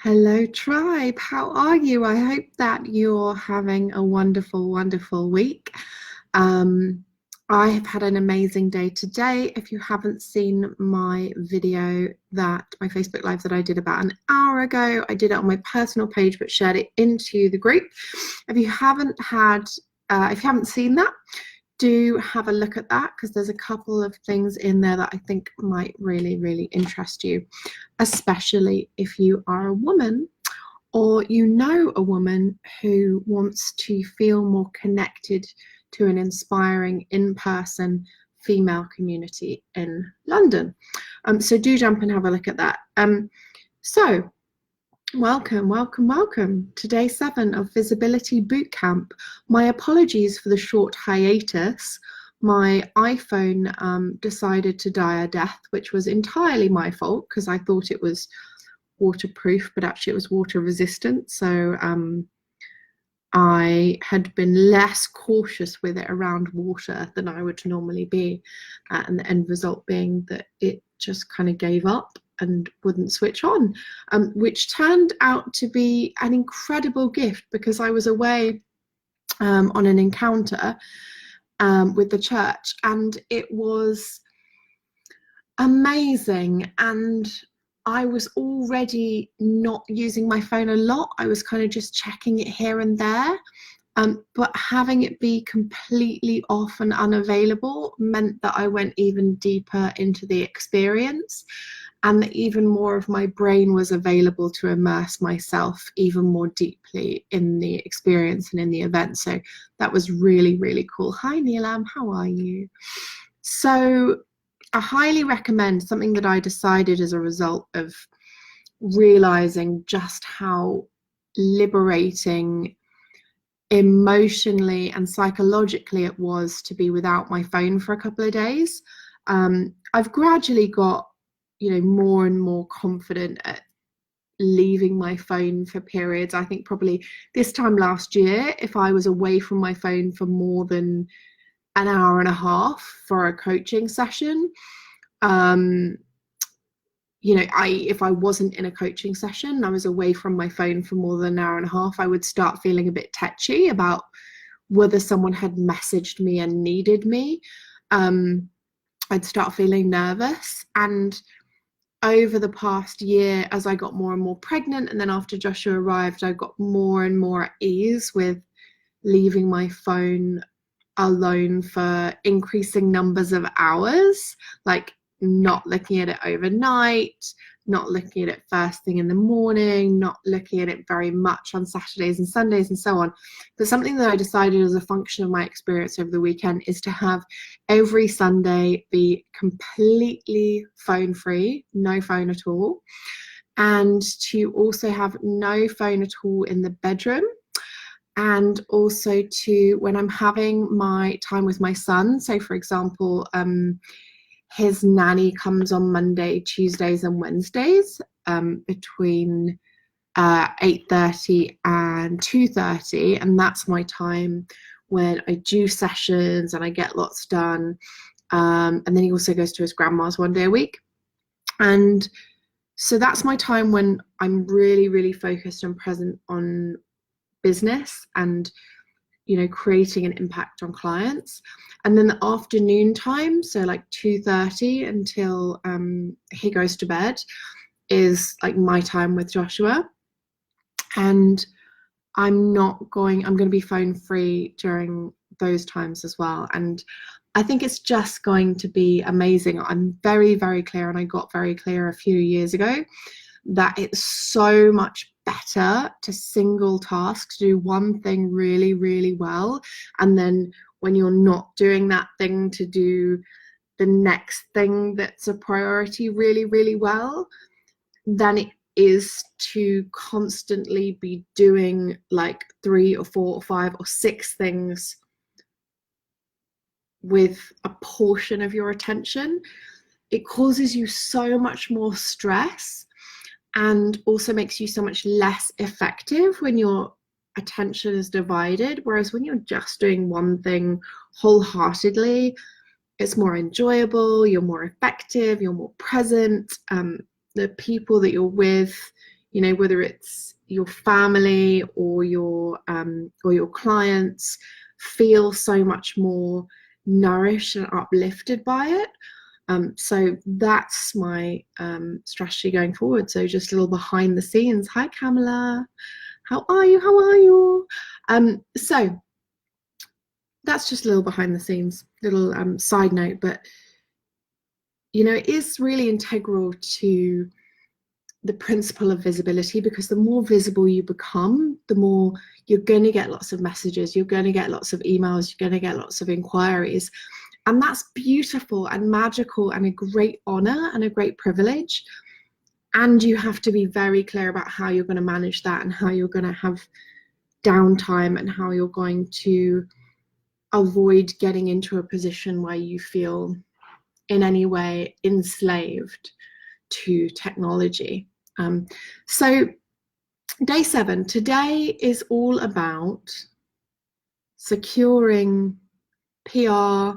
Hello, tribe. How are you? I hope that you're having a wonderful, wonderful week. Um, I have had an amazing day today. If you haven't seen my video my Facebook Live that I did about an hour ago, I did it on my personal page, but shared it into the group. If you haven't seen that, do have a look at that because there's a couple of things in there that I think might really, really interest you, especially if you are a woman or you know a woman who wants to feel more connected to an inspiring in-person female community in London. So do jump and have a look at that. So welcome to day 7 of Visibility Bootcamp. My apologies for the short hiatus. My iPhone decided to die a death, which was entirely my fault because I thought it was waterproof, but actually it was water resistant. So I had been less cautious with it around water than I would normally be. And the end result being that it just kind of gave up and wouldn't switch on, which turned out to be an incredible gift because I was away on an encounter with the church, and it was amazing. And I was already not using my phone a lot. I was kind of just checking it here and there. But having it be completely off and unavailable meant that I went even deeper into the experience, and that even more of my brain was available to immerse myself even more deeply in the experience and in the event. So that was really, really cool. Hi, Neelam, how are you? So I highly recommend something that I decided as a result of realizing just how liberating emotionally and psychologically it was to be without my phone for a couple of days. I've gradually got more and more confident at leaving my phone for periods. I think probably this time last year, if I was away from my phone for more than an hour and a half for a coaching session, if I wasn't in a coaching session, I was away from my phone for more than an hour and a half, I would start feeling a bit tetchy about whether someone had messaged me and needed me. I'd start feeling nervous. And over the past year, as I got more and more pregnant, and then after Joshua arrived, I got more and more at ease with leaving my phone alone for increasing numbers of hours, like not looking at it overnight, not looking at it first thing in the morning, not looking at it very much on Saturdays and Sundays and so on. But something that I decided as a function of my experience over the weekend is to have every Sunday be completely phone free, no phone at all, and to also have no phone at all in the bedroom. And also to, when I'm having my time with my son, so for example, his nanny comes on Monday, Tuesdays and Wednesdays between 8:30 and 2:30, and that's my time when I do sessions and I get lots done. And then he also goes to his grandma's one day a week. And so that's my time when I'm really, really focused and present on business and creating an impact on clients. And then the afternoon time, so like 2:30 until he goes to bed, is like my time with Joshua. And I'm going to be phone free during those times as well. And I think it's just going to be amazing. I'm very, very clear, and I got very clear a few years ago, that it's so much better to single task, to do one thing really, really well, and then when you're not doing that thing, to do the next thing that's a priority really, really well, than it is to constantly be doing like 3 or 4 or 5 or 6 things with a portion of your attention. It causes you so much more stress, and also makes you so much less effective when your attention is divided. Whereas when you're just doing one thing wholeheartedly, it's more enjoyable, you're more effective, you're more present. The people that you're with, you know, whether it's your family or your clients, feel so much more nourished and uplifted by it. So that's my strategy going forward. So just a little behind the scenes. Hi, Camilla. How are you? How are you? So that's just a little behind the scenes, little side note. But, you know, it is really integral to the principle of visibility, because the more visible you become, the more you're going to get lots of messages, you're going to get lots of emails, you're going to get lots of inquiries. And that's beautiful and magical and a great honor and a great privilege. And you have to be very clear about how you're going to manage that and how you're going to have downtime and how you're going to avoid getting into a position where you feel in any way enslaved to technology. So day 7, today is all about securing PR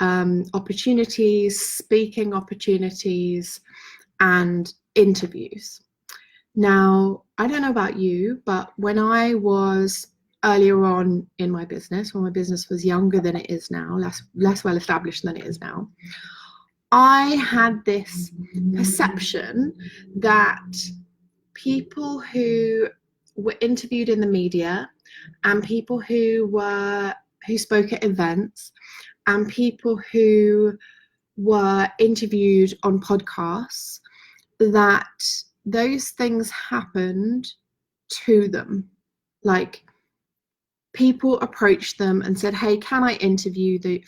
opportunities, speaking opportunities, and interviews. Now, I don't know about you, but when I was earlier on in my business, when my business was younger than it is now, less well established than it is now, I had this perception that people who were interviewed in the media and people who spoke at events and people who were interviewed on podcasts, that those things happened to them. Like, people approached them and said, hey, can I interview you?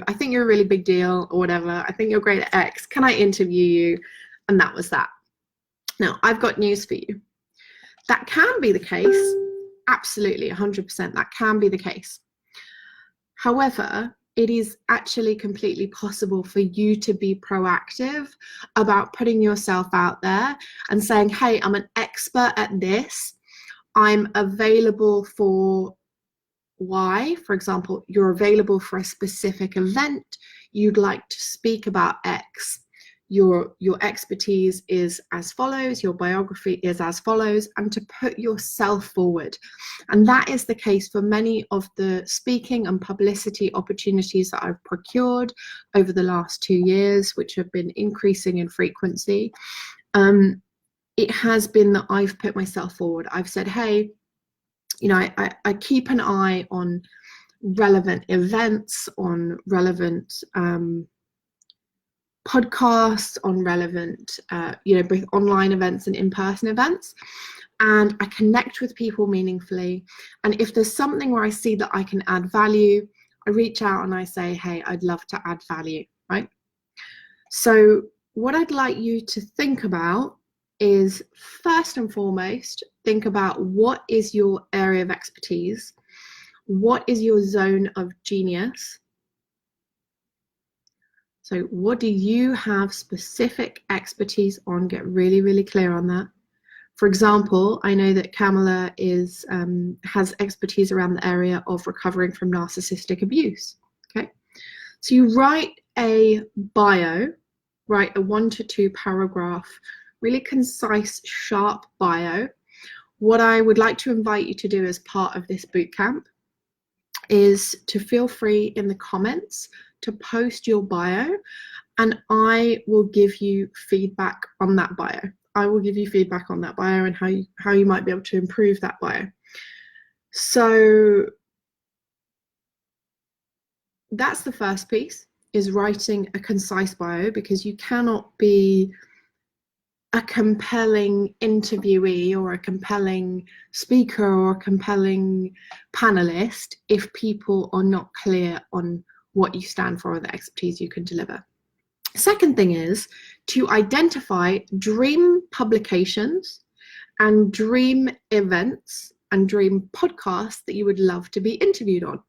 I think you're a really big deal, or whatever. I think you're great at X. Can I interview you? And that was that. Now, I've got news for you. That can be the case. Absolutely, 100%. That can be the case. However, it is actually completely possible for you to be proactive about putting yourself out there and saying, hey, I'm an expert at this. I'm available for Y. For example, you're available for a specific event. You'd like to speak about X. Your expertise is as follows, your biography is as follows, and to put yourself forward. And that is the case for many of the speaking and publicity opportunities that I've procured over the last 2 years, which have been increasing in frequency. It has been that I've put myself forward. I've said, hey, you know, I keep an eye on relevant events, on relevant podcasts, on relevant, you know, both online events and in-person events. And I connect with people meaningfully. And if there's something where I see that I can add value, I reach out and I say, hey, I'd love to add value, right? So what I'd like you to think about is, first and foremost, think about what is your area of expertise, what is your zone of genius. So what do you have specific expertise on? Get really, really clear on that. For example, I know that Camilla has expertise around the area of recovering from narcissistic abuse. Okay, so you write a bio, write a 1 to 2 paragraph, really concise, sharp bio. What I would like to invite you to do as part of this bootcamp is to feel free in the comments to post your bio, and I will give you feedback on that bio. I will give you feedback on that bio and how you might be able to improve that bio. So that's the first piece, is writing a concise bio, because you cannot be a compelling interviewee or a compelling speaker or a compelling panelist if people are not clear on what you stand for or the expertise you can deliver. Second thing is to identify dream publications and dream events and dream podcasts that you would love to be interviewed on.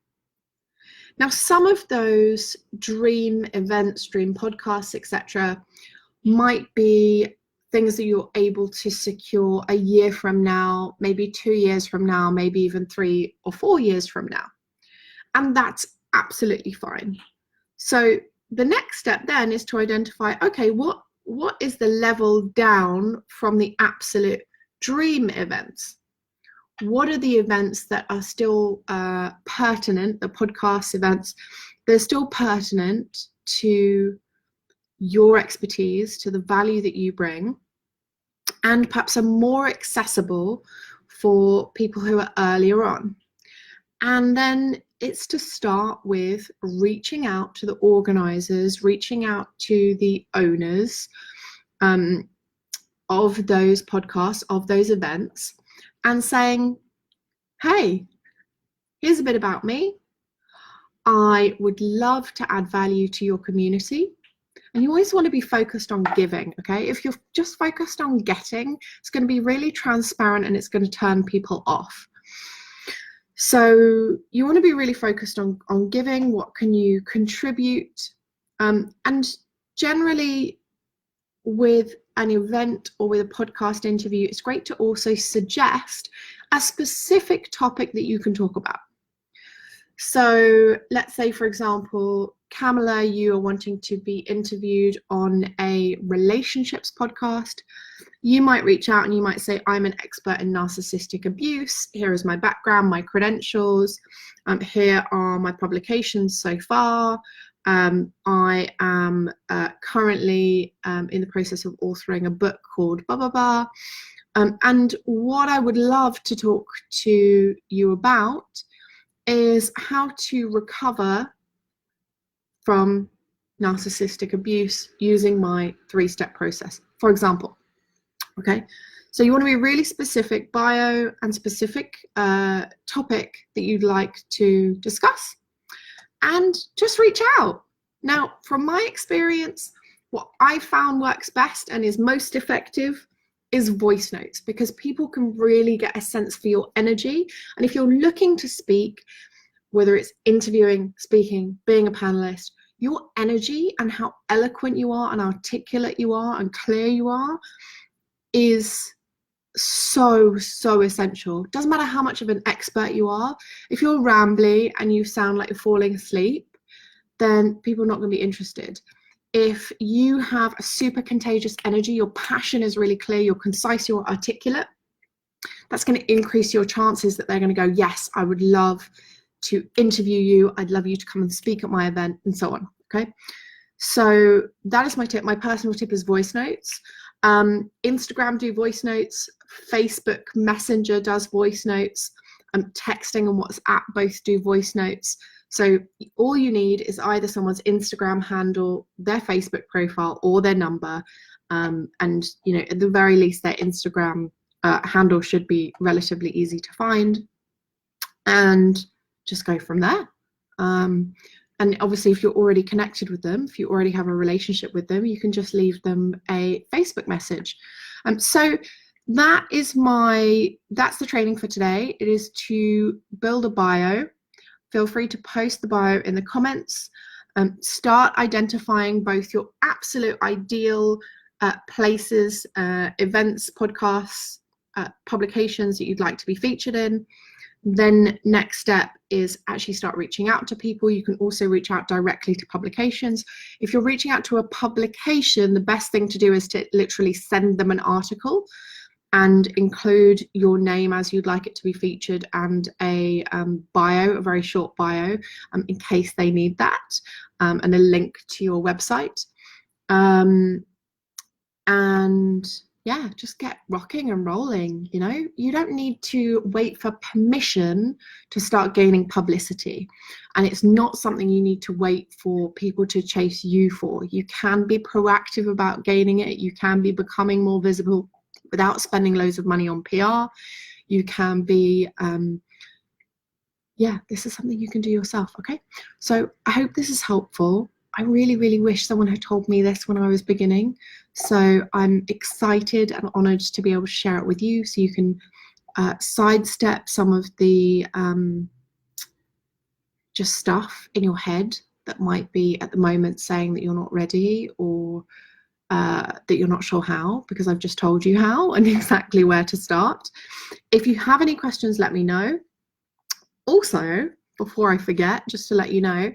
Now, some of those dream events, dream podcasts, etc., might be things that you're able to secure a year from now, maybe 2 years from now, maybe even 3 or 4 years from now. And that's absolutely fine. So the next step then is to identify, okay, what what is the level down from the absolute dream events? What are the events that are still pertinent, the podcast events, they're still pertinent to your expertise, to the value that you bring, and perhaps are more accessible for people who are earlier on. And then it's to start with reaching out to the organizers, reaching out to the owners of those podcasts, of those events, and saying, hey, here's a bit about me. I would love to add value to your community. And you always want to be focused on giving, okay? If you're just focused on getting, it's going to be really transparent and it's going to turn people off. So you want to be really focused on giving. What can you contribute? And generally with an event or with a podcast interview, it's great to also suggest a specific topic that you can talk about. So let's say, for example, Camilla, you are wanting to be interviewed on a relationships podcast. You might reach out and you might say, I'm an expert in narcissistic abuse. Here is my background, my credentials. Here are my publications so far. I am currently in the process of authoring a book called blah, blah, blah. And what I would love to talk to you about is how to recover from narcissistic abuse using my 3-step process, for example. Okay, so you want to be really specific, bio and specific topic that you'd like to discuss, and just reach out. Now, from my experience, what I found works best and is most effective is voice notes, because people can really get a sense for your energy. And if you're looking to speak, whether it's interviewing, speaking, being a panelist, your energy and how eloquent you are and articulate you are and clear you are is so essential. Doesn't matter how much of an expert you are. If you're rambly and you sound like you're falling asleep, then people are not going to be interested. If you have a super contagious energy, your passion is really clear, you're concise, you're articulate, that's going to increase your chances that they're going to go, yes, I would love to interview you, I'd love you to come and speak at my event, and so on. Okay, so that is my tip. My personal tip is voice notes. Instagram do voice notes, Facebook Messenger does voice notes, texting and WhatsApp both do voice notes. So all you need is either someone's Instagram handle, their Facebook profile, or their number, and you know, at the very least their Instagram handle should be relatively easy to find, and just go from there. And obviously, if you're already connected with them, if you already have a relationship with them, you can just leave them a Facebook message. So that's the training for today. It is to build a bio. Feel free to post the bio in the comments. Start identifying both your absolute ideal places, events, podcasts, publications that you'd like to be featured in. Then next step is actually start reaching out to people. You can also reach out directly to publications. If you're reaching out to a publication, the best thing to do is to literally send them an article and include your name as you'd like it to be featured, and a bio, a very short bio, in case they need that, and a link to your website. And yeah, just get rocking and rolling. You know, you don't need to wait for permission to start gaining publicity, and it's not something you need to wait for people to chase you for. You can be proactive about gaining it. You can be becoming more visible without spending loads of money on PR. You can be yeah, this is something you can do yourself. Okay, so I hope this is helpful. I really wish someone had told me this when I was beginning. So I'm excited and honored to be able to share it with you, so you can sidestep some of the just stuff in your head that might be at the moment saying that you're not ready, or that you're not sure how, because I've just told you how and exactly where to start. If you have any questions, let me know. Also, before I forget, just to let you know,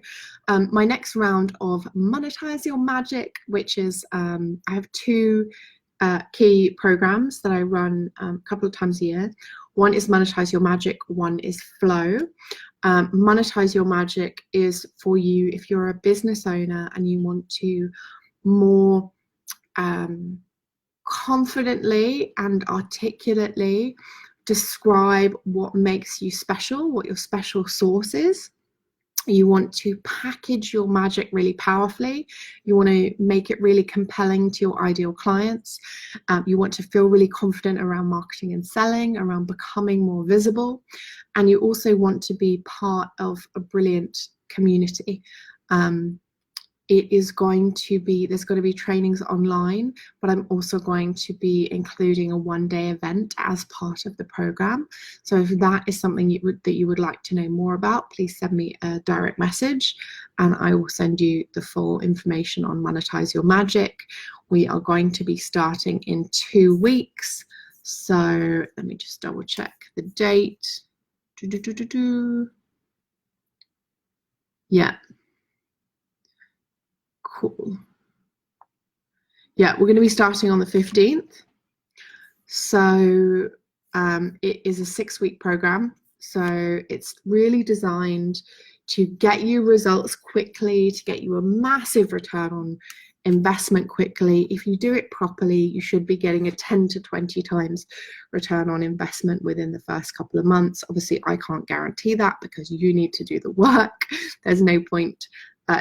My next round of Monetize Your Magic, which is, I have two key programs that I run a couple of times a year. One is Monetize Your Magic, one is Flow. Monetize Your Magic is for you if you're a business owner and you want to more confidently and articulately describe what makes you special, what your special sauce is. You want to package your magic really powerfully. You want to make it really compelling to your ideal clients. You want to feel really confident around marketing and selling, around becoming more visible. And you also want to be part of a brilliant community. It is going to be, there's going to be trainings online, but I'm also going to be including a one-day event as part of the program. So if that is something that you would like to know more about, please send me a direct message and I will send you the full information on Monetize Your Magic. We are going to be starting in 2 weeks. So let me just double check the date. Yeah. Cool. Yeah, we're going to be starting on the 15th. So it is a 6-week program. So it's really designed to get you results quickly, to get you a massive return on investment quickly. If you do it properly, you should be getting a 10 to 20 times return on investment within the first couple of months. Obviously, I can't guarantee that because you need to do the work. There's no point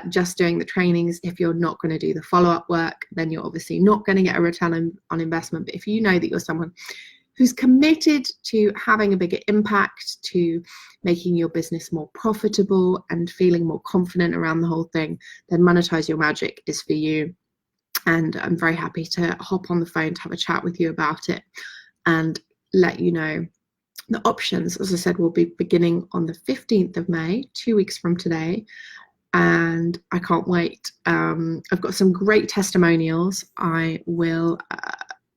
just doing the trainings. If you're not going to do the follow-up work, then you're obviously not going to get a return on investment. But if you know that you're someone who's committed to having a bigger impact, to making your business more profitable and feeling more confident around the whole thing, then Monetize Your Magic is for you. And I'm very happy to hop on the phone to have a chat with you about it and let you know the options. As I said, will be beginning on the 15th of May, 2 weeks from today. And I can't wait. I've got some great testimonials. I will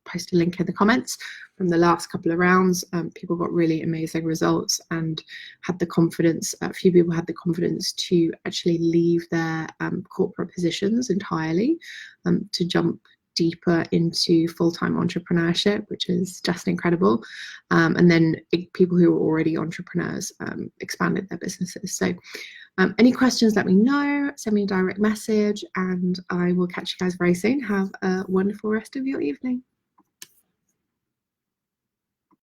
post a link in the comments from the last couple of rounds. People got really amazing results and had the confidence. A few people had the confidence to actually leave their corporate positions entirely to jump deeper into full-time entrepreneurship, which is just incredible. And then people who were already entrepreneurs expanded their businesses. So any questions, let me know, send me a direct message, and I will catch you guys very soon. Have a wonderful rest of your evening.